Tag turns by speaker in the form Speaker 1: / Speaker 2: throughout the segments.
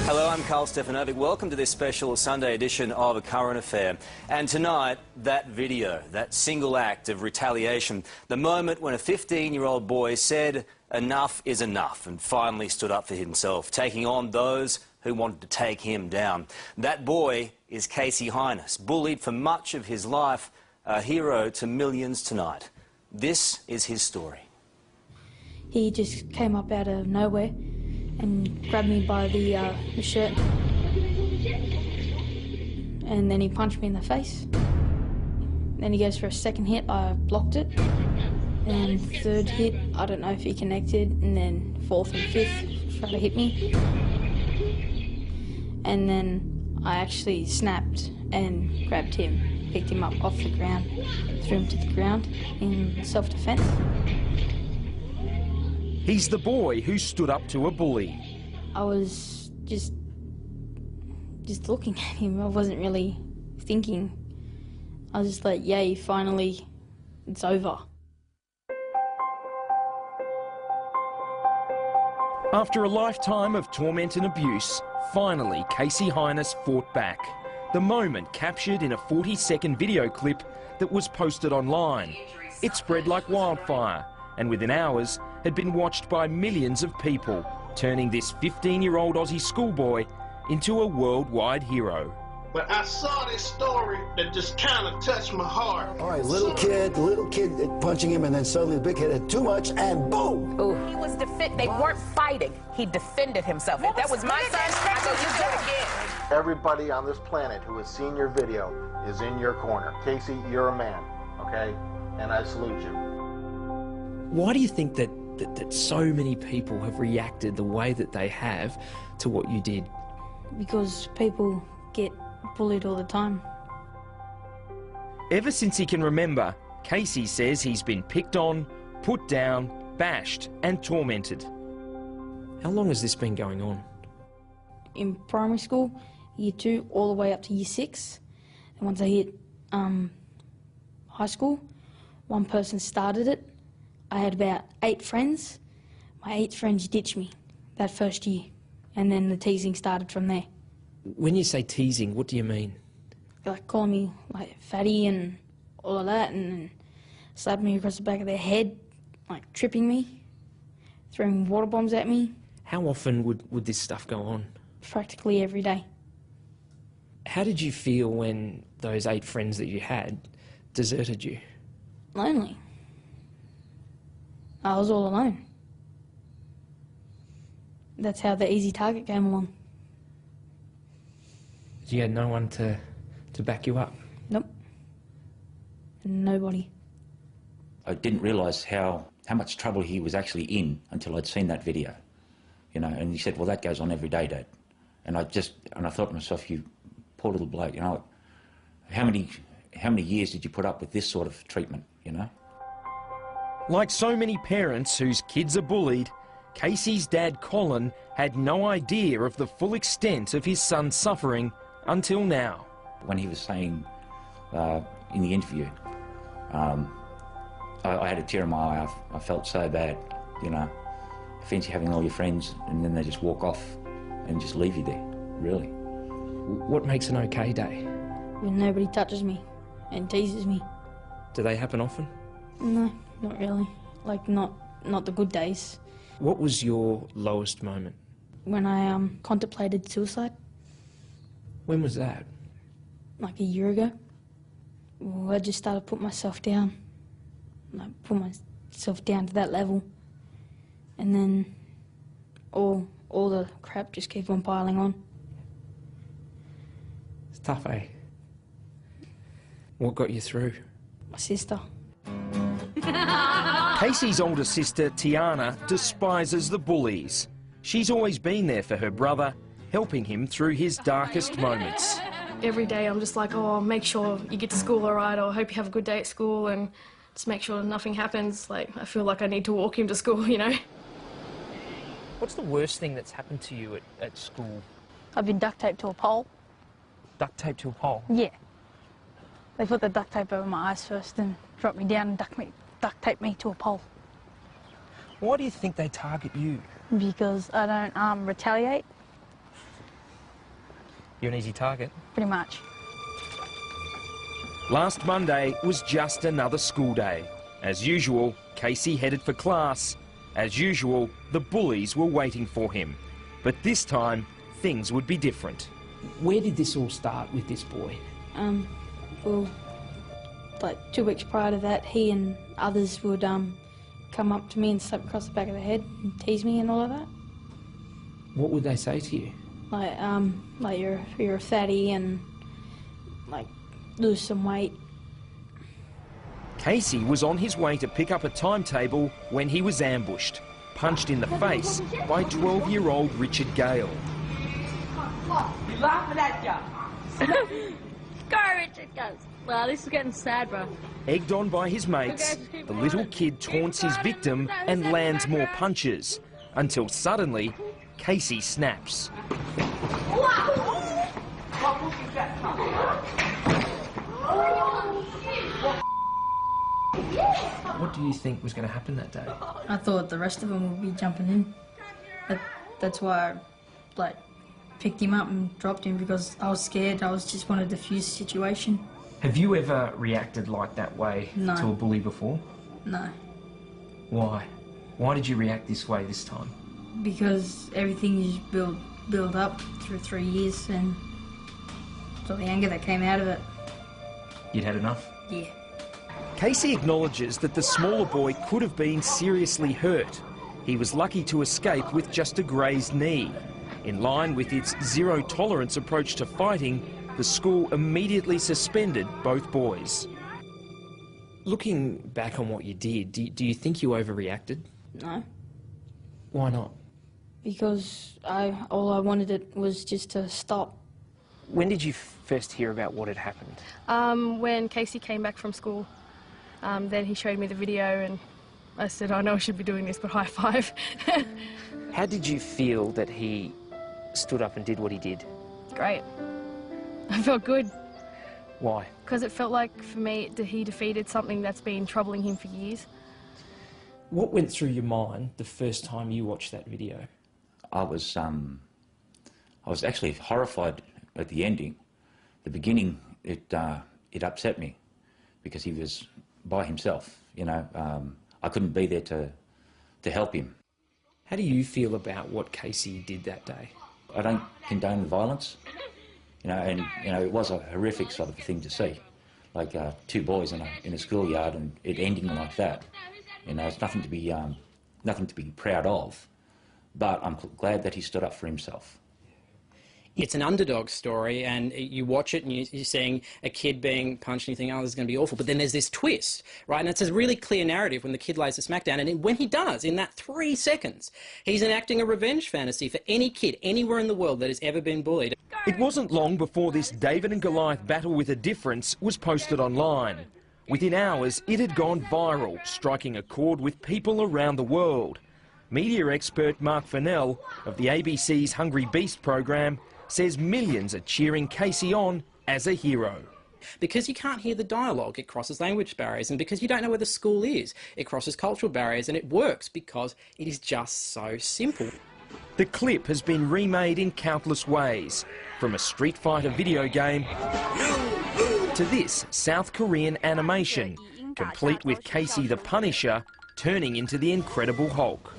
Speaker 1: Hello, I'm Carl Stefanovic. Welcome to this special Sunday edition of A Current Affair. And tonight, that video, that single act of retaliation, the moment when a 15-year-old boy said enough is enough and finally stood up for himself, taking on those who wanted to take him down. That boy is Casey Heynes, bullied for much of his life, a hero to millions tonight. This is his story.
Speaker 2: He just came up out of nowhere and grabbed me by the shirt, and then he punched me in the face. Then he goes for a second hit, I blocked it, and third hit, I don't know if he connected, and then fourth and fifth tried to hit me. And then I actually snapped and grabbed him, picked him up off the ground, threw him to the ground in self-defense.
Speaker 3: He's the boy who stood up to a bully.
Speaker 2: I was just looking at him. I wasn't really thinking. I was just like, yay, finally, it's over.
Speaker 3: After a lifetime of torment and abuse, finally Casey Heynes fought back. The moment captured in a 40-second video clip that was posted online. It spread like wildfire, and within hours had been watched by millions of people, turning this 15-year-old Aussie schoolboy into a worldwide hero.
Speaker 4: But I saw this story that just kind of touched my heart.
Speaker 5: All right, little kid punching him, and then suddenly the big kid had too much, and boom!
Speaker 6: Ooh. He was they weren't fighting. He defended himself. If that was my son, I go, you do it again.
Speaker 7: Everybody on this planet who has seen your video is in your corner. Casey, you're a man, okay? And I salute you.
Speaker 3: Why do you think that so many people have reacted the way that they have to what you did?
Speaker 2: Because people get bullied all the time.
Speaker 3: Ever since he can remember, Casey says he's been picked on, put down, bashed and tormented. How long has this been going on?
Speaker 2: In primary school, year 2, all the way up to year 6. And once I hit high school, one person started it. I had about 8 friends. My 8 friends ditched me that first year, and then the teasing started from there.
Speaker 3: When you say teasing, what do you mean?
Speaker 2: Like calling me like fatty and all of that, and slapping me across the back of their head, like tripping me, throwing water bombs at me.
Speaker 3: How often would this stuff go on?
Speaker 2: Practically every day.
Speaker 3: How did you feel when those 8 friends that you had deserted you?
Speaker 2: Lonely. I was all alone. That's how the easy target came along.
Speaker 3: You had no one to back you up?
Speaker 2: Nope. Nobody.
Speaker 8: I didn't realise how much trouble he was actually in until I'd seen that video, you know. And he said, "Well, that goes on every day, Dad." And I thought to myself, "You poor little bloke, you know, how many years did you put up with this sort of treatment, you know?"
Speaker 3: Like so many parents whose kids are bullied, Casey's dad, Colin, had no idea of the full extent of his son's suffering until now.
Speaker 8: When he was saying in the interview, I had a tear in my eye. I felt so bad, you know. Fancy having all your friends and then they just walk off and just leave you there, really.
Speaker 3: What makes an okay day?
Speaker 2: When nobody touches me and teases me.
Speaker 3: Do they happen often?
Speaker 2: No, not really. Like, not the good days.
Speaker 3: What was your lowest moment?
Speaker 2: When I contemplated suicide.
Speaker 3: When was that?
Speaker 2: Like a year ago. Well, I just started putting myself down. I put myself down to that level. And then all the crap just keeps on piling on.
Speaker 3: It's tough, eh? What got you through?
Speaker 2: My sister.
Speaker 3: Casey's older sister, Tiana, despises the bullies. She's always been there for her brother, helping him through his darkest moments.
Speaker 9: Every day I'm just like, oh, make sure you get to school all right, or hope you have a good day at school, and just make sure nothing happens. Like, I feel like I need to walk him to school, you know?
Speaker 3: What's the worst thing that's happened to you at school?
Speaker 2: I've been duct taped to a pole.
Speaker 3: Duct taped to a pole?
Speaker 2: Yeah. They put the duct tape over my eyes first and dropped me down and duct taped me to a pole.
Speaker 3: Why do you think they target you?
Speaker 2: Because I don't retaliate.
Speaker 3: You're an easy target.
Speaker 2: Pretty much.
Speaker 3: Last Monday was just another school day. As usual, Casey headed for class. As usual, the bullies were waiting for him. But this time, things would be different.
Speaker 10: Where did this all start with this boy?
Speaker 2: Well, like 2 weeks prior to that, he and others would come up to me and slap across the back of the head and tease me and all of that.
Speaker 10: What would they say to you?
Speaker 2: Like you're a fatty and like lose some weight.
Speaker 3: Casey was on his way to pick up a timetable when he was ambushed, punched in the face by 12-year-old Richard Gale.
Speaker 11: You laughing at ya?
Speaker 12: Go, Richard, go. Wow, this is getting sad, bro.
Speaker 3: Egged on by his mates, the little kid taunts his victim and lands more punches, until suddenly, Casey snaps.
Speaker 10: What do you think was going to happen that day?
Speaker 2: I thought the rest of them would be jumping in. That's why I picked him up and dropped him, because I was scared. I just wanted to defuse the situation.
Speaker 10: Have you ever reacted like that way
Speaker 2: No.
Speaker 10: to a bully before?
Speaker 2: No,
Speaker 10: Why? Why did you react this way this time?
Speaker 2: because everything is build up through 3 years, and so the anger that came out of it.
Speaker 10: You'd had enough?
Speaker 2: Yeah.
Speaker 3: Casey acknowledges that the smaller boy could have been seriously hurt. He was lucky to escape with just a grazed knee. In line with its zero-tolerance approach to fighting, the school immediately suspended both boys.
Speaker 10: Looking back on what you did, do you think you overreacted?
Speaker 2: No,
Speaker 10: Why not?
Speaker 2: because all I wanted it was just to stop.
Speaker 10: When did you first hear about what had happened?
Speaker 9: When Casey came back from school, then he showed me the video and I said, I know I should be doing this, but high five.
Speaker 10: How did you feel that he stood up and did what he did?
Speaker 9: Great. I felt good,
Speaker 10: Why?
Speaker 9: because it felt like, for me, he defeated something that's been troubling him for years.
Speaker 10: What went through your mind the first time you watched that video?
Speaker 8: I was actually horrified at the ending. The beginning, it upset me because he was by himself. You know, I couldn't be there to help him.
Speaker 10: How do you feel about what Casey did that day?
Speaker 8: I don't condone violence, you know, and you know it was a horrific sort of thing to see, like 2 boys in a schoolyard and it ending like that. You know, it's nothing to be proud of, but I'm glad that he stood up for himself.
Speaker 13: It's an underdog story, and you watch it and you're seeing a kid being punched and you think, oh, this is going to be awful. But then there's this twist, right? And it's a really clear narrative when the kid lays the smack down. And when he does, in that 3 seconds, he's enacting a revenge fantasy for any kid anywhere in the world that has ever been bullied.
Speaker 3: It wasn't long before this David and Goliath battle with a difference was posted online. Within hours, it had gone viral, striking a chord with people around the world. Media expert Mark Fennell of the ABC's Hungry Beast program says millions are cheering Casey on as a hero.
Speaker 13: Because you can't hear the dialogue, it crosses language barriers, and because you don't know where the school is, it crosses cultural barriers, and it works because it is just so simple.
Speaker 3: The clip has been remade in countless ways, from a Street Fighter video game to this South Korean animation, complete with Casey the Punisher turning into the Incredible Hulk.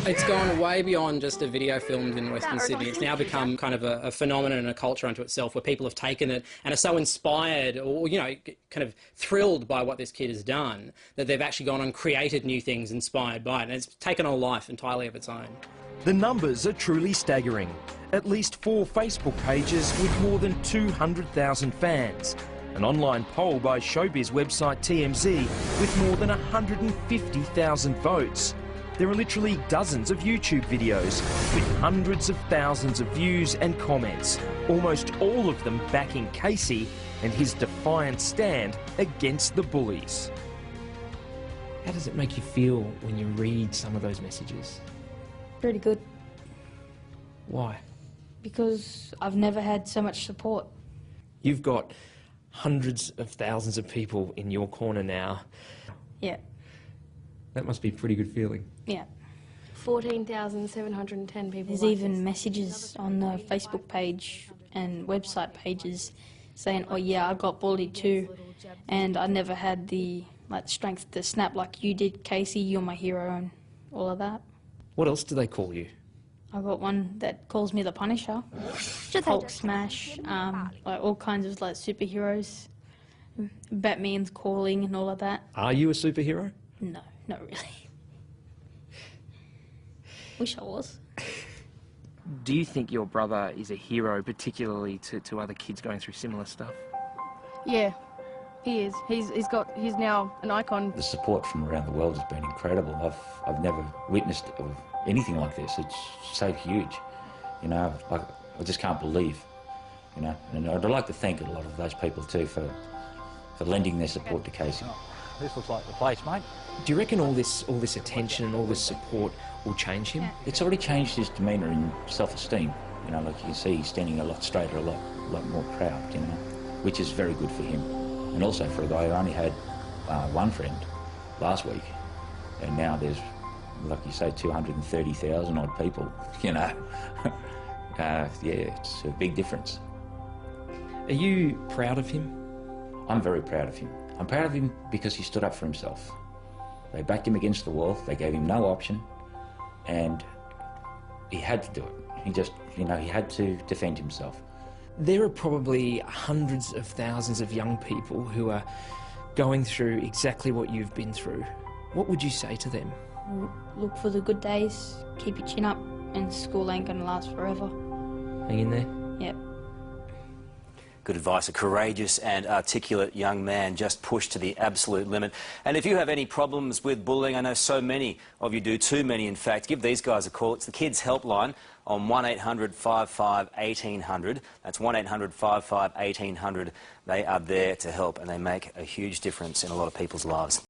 Speaker 13: It's gone way beyond just a video filmed in Western Sydney. It's now become kind of a phenomenon and a culture unto itself, where people have taken it and are so inspired or, you know, kind of thrilled by what this kid has done that they've actually gone and created new things inspired by it. And it's taken on a life entirely of its own.
Speaker 3: The numbers are truly staggering. At least 4 Facebook pages with more than 200,000 fans. An online poll by showbiz website TMZ with more than 150,000 votes. There are literally dozens of YouTube videos with hundreds of thousands of views and comments, almost all of them backing Casey and his defiant stand against the bullies.
Speaker 10: How does it make you feel when you read some of those messages?
Speaker 2: Pretty good,
Speaker 10: Why?
Speaker 2: because I've never had so much support.
Speaker 10: You've got hundreds of thousands of people in your corner now.
Speaker 2: Yeah,
Speaker 10: That must be a pretty good feeling.
Speaker 2: yeah.
Speaker 9: 14,710 people.
Speaker 2: There's
Speaker 9: like
Speaker 2: even
Speaker 9: this.
Speaker 2: messages on the Facebook page and website pages saying, oh yeah, I got bullied too, and I never had the strength to snap like you did, Casey, you're my hero, and all of that.
Speaker 10: What else do they call you?
Speaker 2: I got one that calls me the Punisher, Hulk Smash, like all kinds of superheroes, Batman's calling and all of that.
Speaker 10: Are you a superhero?
Speaker 2: No, not really. Wish I was.
Speaker 10: Do you think your brother is a hero, particularly to other kids going through similar stuff?
Speaker 9: Yeah, he is. He's now an icon.
Speaker 8: The support from around the world has been incredible. I've never witnessed anything like this. It's so huge, you know. I just can't believe, you know. And I'd like to thank a lot of those people too for lending their support to Casey.
Speaker 14: This looks like the place, mate.
Speaker 10: Do you reckon all this attention and all this support will change him?
Speaker 8: It's already changed his demeanour and self-esteem. You know, like you can see, he's standing a lot straighter, a lot more proud, you know, which is very good for him. And also for a guy who only had one friend last week, and now there's, like you say, 230,000 odd people, you know. Yeah, it's a big difference.
Speaker 10: Are you proud of him?
Speaker 8: I'm very proud of him. I'm proud of him because he stood up for himself. They backed him against the wall, they gave him no option, and he had to do it. He just, you know, he had to defend himself.
Speaker 10: There are probably hundreds of thousands of young people who are going through exactly what you've been through. What would you say to them?
Speaker 2: Look for the good days, keep your chin up, and school ain't gonna last forever.
Speaker 10: Hang in there?
Speaker 2: Yep.
Speaker 1: Good advice. A courageous and articulate young man, just pushed to the absolute limit. And if you have any problems with bullying, I know so many of you do, too many in fact, give these guys a call. It's the Kids Helpline on 1800 55 1800. That's 1800 55 1800. They are there to help, and they make a huge difference in a lot of people's lives.